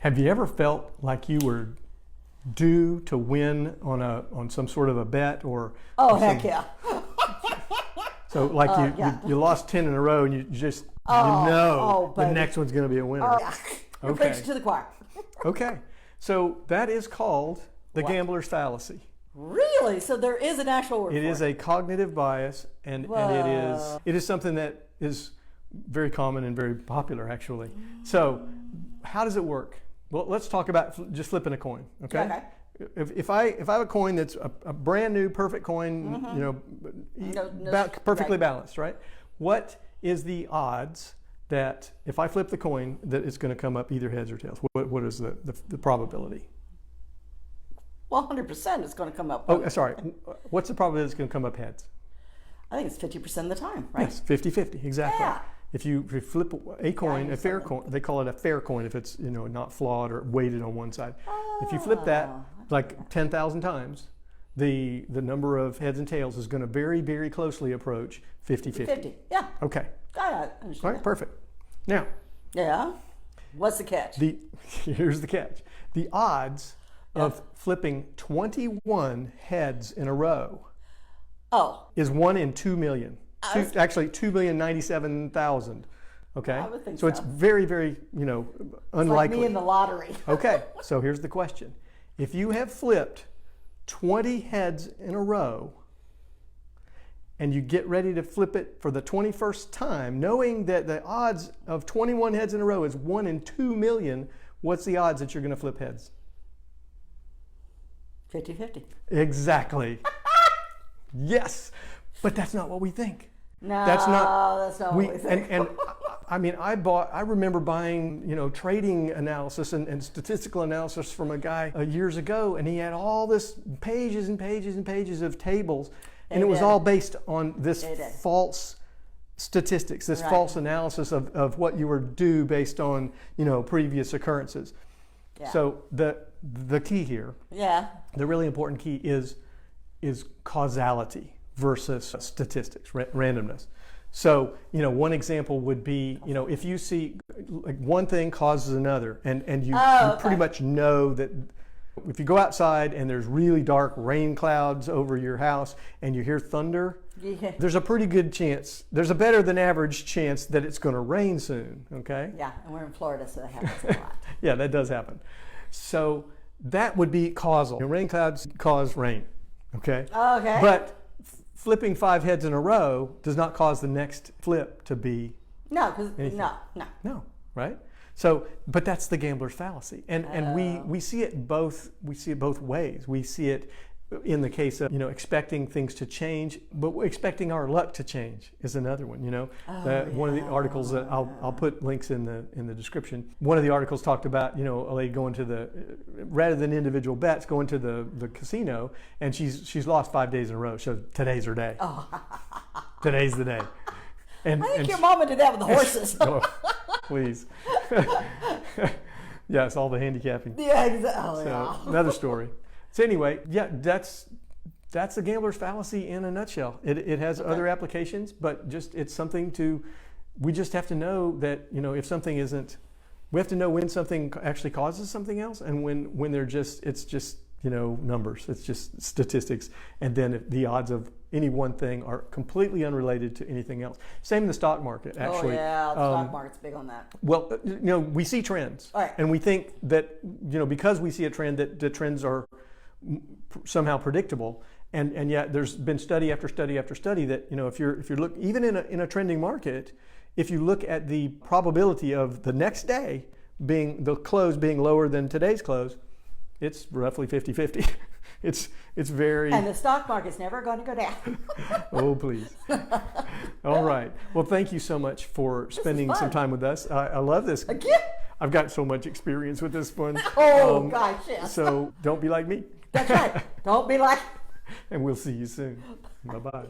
Have you ever felt like you were due to win on some sort of a bet or? Oh, heck yeah. So like you lost 10 in a row and you just the next one's going to be a winner. Yeah. You're preaching to the choir. Okay. So that is called the gambler's fallacy. Really? So there is an actual word for it. It is a cognitive bias, and it is something that is very common and very popular, actually. So how does it work? Well, let's talk about just flipping a coin, okay? If I have a coin that's a brand new perfect coin, perfectly balanced, right? What is the odds that if I flip the coin that it's going to come up either heads or tails? What is the probability? Well, 100% it's going to come up. Oh, sorry. What's the probability it's going to come up heads? I think it's 50% of the time, right? Yes, 50-50, exactly. Yeah. If you flip a coin, a fair coin, they call it a fair coin if it's not flawed or weighted on one side. If you flip that like 10,000 times, the number of heads and tails is going to very, very closely approach 50-50. 50, yeah. Okay. I understand. All right, perfect. Now. Yeah. What's the catch? Here's the catch. The odds of flipping 21 heads in a row is 1 in 2 million. Actually, 2,097,000. Okay, I would think so it's very, very, unlikely. Like me in the lottery. Okay, so here's the question: if you have flipped 20 heads in a row, and you get ready to flip it for the 21st time, knowing that the odds of 21 heads in a row is 1 in 2 million, what's the odds that you're going to flip heads? 50-50. Exactly. Yes, but that's not what we think. No, that's not what we think. And I mean, I remember buying, trading analysis and statistical analysis from a guy years ago, and he had all this pages and pages and pages of tables, and it was all based on this false statistics, this false analysis of what you were due based on, previous occurrences. Yeah. So the key here, the really important key is causality versus statistics, randomness. So, one example would be, if you see like one thing causes another, and you pretty much know that if you go outside and there's really dark rain clouds over your house and you hear thunder, there's a pretty good chance, there's a better than average chance that it's going to rain soon, okay? Yeah, and we're in Florida, so that happens a lot. Yeah, that does happen. So that would be causal. Rain clouds cause rain, okay? Okay. But flipping 5 heads in a row does not cause the next flip to be no, right? So, but that's the gambler's fallacy, and we see it both ways. We see it in the case of expecting things to change, but expecting our luck to change is another one. One of the articles that I'll put links in the description. One of the articles talked about a lady going to rather than individual bets, going to the casino, and she's lost 5 days in a row. So today's her day. Today's the day. And I think your mama did that with the horses. Please. Yes, all the handicapping. Yeah, exactly. So, another story. So anyway, that's the gambler's fallacy in a nutshell. It has other applications, but it's something we just have to know that, if something isn't, we have to know when something actually causes something else, and when it's just numbers, it's just statistics, and then if the odds of any one thing are completely unrelated to anything else. Same in the stock market, actually. Oh yeah, the stock market's big on that. Well, we see trends, and we think that because we see a trend that the trends are somehow predictable, and yet there's been study after study after study that if you look even in a trending market, if you look at the probability of the next day the close being lower than today's close, it's roughly 50-50. It's very... And the stock market's never going to go down. Oh, please. All right. Well, thank you so much for spending some time with us. I love this. Again? I've got so much experience with this one. Oh, gosh, yes. So don't be like me. That's right. Don't be like... And we'll see you soon. Bye-bye.